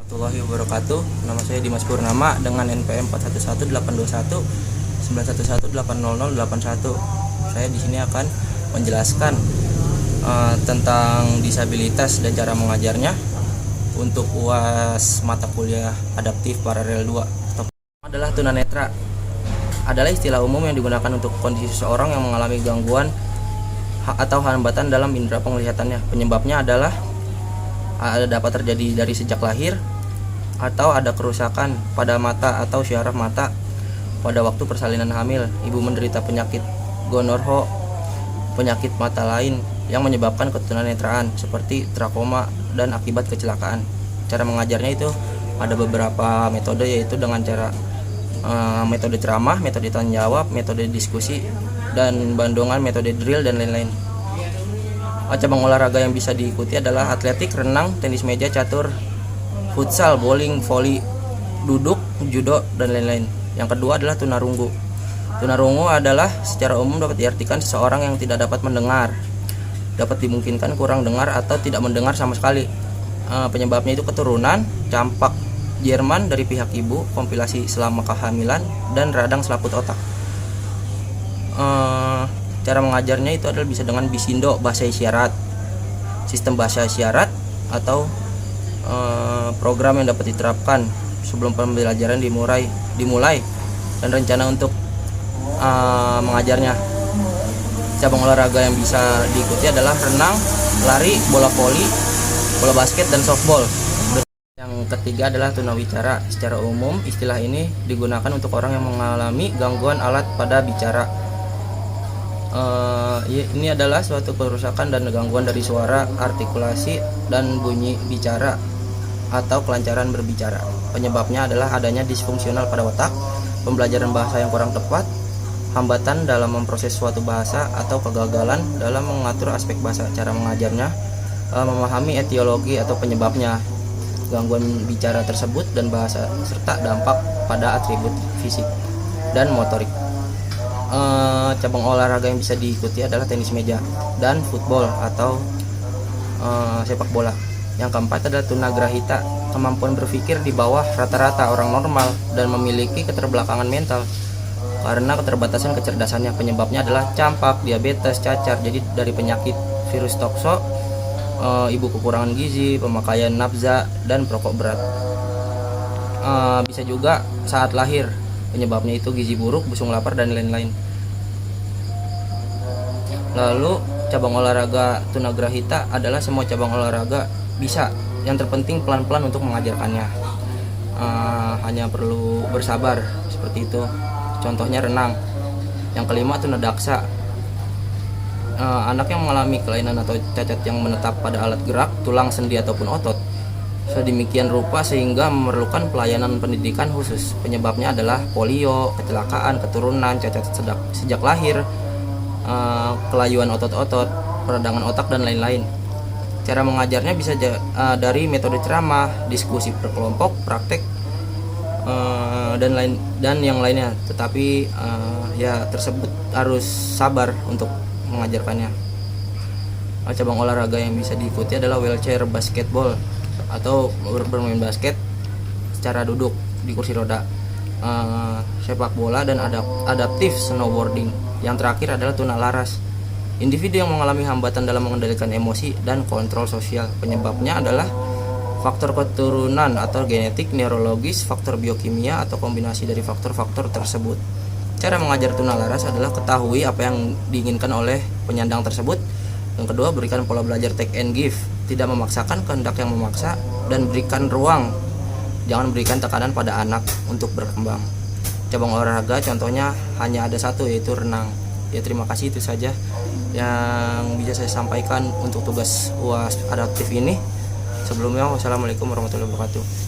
Warahmatullahi wabarakatuh. Nama saya Dimas Purnama dengan NPM 411821 Saya di sini akan menjelaskan tentang disabilitas dan cara mengajarnya untuk UAS mata kuliah adaptif paralel 2. Adalah tunanetra adalah istilah umum yang digunakan untuk kondisi seseorang yang mengalami gangguan atau hambatan dalam indera penglihatannya. Penyebabnya adalah dapat terjadi dari sejak lahir, atau ada kerusakan pada mata atau syaraf mata pada waktu persalinan hamil. Ibu menderita penyakit gonorho, penyakit mata lain yang menyebabkan ketunanetraan seperti trakoma dan akibat kecelakaan. Cara mengajarnya itu ada beberapa metode, yaitu dengan cara metode ceramah, metode tanya jawab, metode diskusi, dan bandongan, metode drill, dan lain-lain. Cabang olahraga yang bisa diikuti adalah atletik, renang, tenis meja, catur, futsal, bowling, voli, duduk, judo, dan lain-lain. Yang kedua adalah tunarungu. Tunarungu adalah secara umum dapat diartikan seseorang yang tidak dapat mendengar, dapat dimungkinkan kurang dengar atau tidak mendengar sama sekali. Penyebabnya itu keturunan, campak Jerman dari pihak ibu, kompilasi selama kehamilan, dan radang selaput otak. Cara mengajarnya itu adalah bisa dengan bisindo, bahasa isyarat, sistem bahasa isyarat, atau program yang dapat diterapkan sebelum pembelajaran dimulai dan rencana untuk mengajarnya. Cabang olahraga yang bisa diikuti adalah renang, lari, bola voli, bola basket, dan softball. Yang ketiga adalah tunawicara. Secara umum istilah ini digunakan untuk orang yang mengalami gangguan alat pada bicara. Ini adalah suatu kerusakan dan gangguan dari suara, artikulasi, dan bunyi bicara atau kelancaran berbicara. Penyebabnya adalah adanya disfungsional pada otak, pembelajaran bahasa yang kurang tepat, hambatan dalam memproses suatu bahasa, atau kegagalan dalam mengatur aspek bahasa. Cara mengajarnya memahami etiologi atau penyebabnya gangguan bicara tersebut dan bahasa, serta dampak pada atribut fisik dan motorik. Cabang olahraga yang bisa diikuti adalah tenis meja dan football atau sepak bola. Yang keempat adalah tunagrahita, kemampuan berpikir di bawah rata-rata orang normal dan memiliki keterbelakangan mental karena keterbatasan kecerdasannya. Penyebabnya adalah campak, diabetes, cacar, jadi dari penyakit virus tokso, ibu kekurangan gizi, pemakaian nafza, dan perokok berat. Bisa juga saat lahir, penyebabnya itu gizi buruk, busung lapar, dan lain-lain. Lalu cabang olahraga tunagrahita adalah semua cabang olahraga bisa, yang terpenting pelan-pelan untuk mengajarkannya. Hanya perlu bersabar, seperti itu. Contohnya renang. Yang kelima tunadaksa, anak yang mengalami kelainan atau cacat yang menetap pada alat gerak, tulang, sendi, ataupun otot sedemikian rupa sehingga memerlukan pelayanan pendidikan khusus. Penyebabnya adalah polio, kecelakaan, keturunan, cacat sejak lahir, kelayuan otot-otot, peradangan otak, dan lain-lain. Cara mengajarnya bisa dari metode ceramah, diskusi berkelompok, praktek, dan yang lainnya. Tetapi ya tersebut harus sabar untuk mengajarkannya. Cabang olahraga yang bisa diikuti adalah wheelchair basketball atau bermain basket secara duduk di kursi roda, sepak bola, dan adaptif snowboarding. Yang terakhir adalah tunalaras, individu yang mengalami hambatan dalam mengendalikan emosi dan kontrol sosial. Penyebabnya adalah faktor keturunan atau genetik, neurologis, faktor biokimia, atau kombinasi dari faktor-faktor tersebut. Cara mengajar tunalaras adalah ketahui apa yang diinginkan oleh penyandang tersebut. Yang kedua, berikan pola belajar take and give, tidak memaksakan kehendak yang memaksa, dan berikan ruang, jangan berikan tekanan pada anak untuk berkembang. Cabang olahraga contohnya hanya ada satu, yaitu renang. Ya, terima kasih, itu saja yang bisa saya sampaikan untuk tugas UAS adaptif ini. Sebelumnya, wassalamualaikum warahmatullahi wabarakatuh.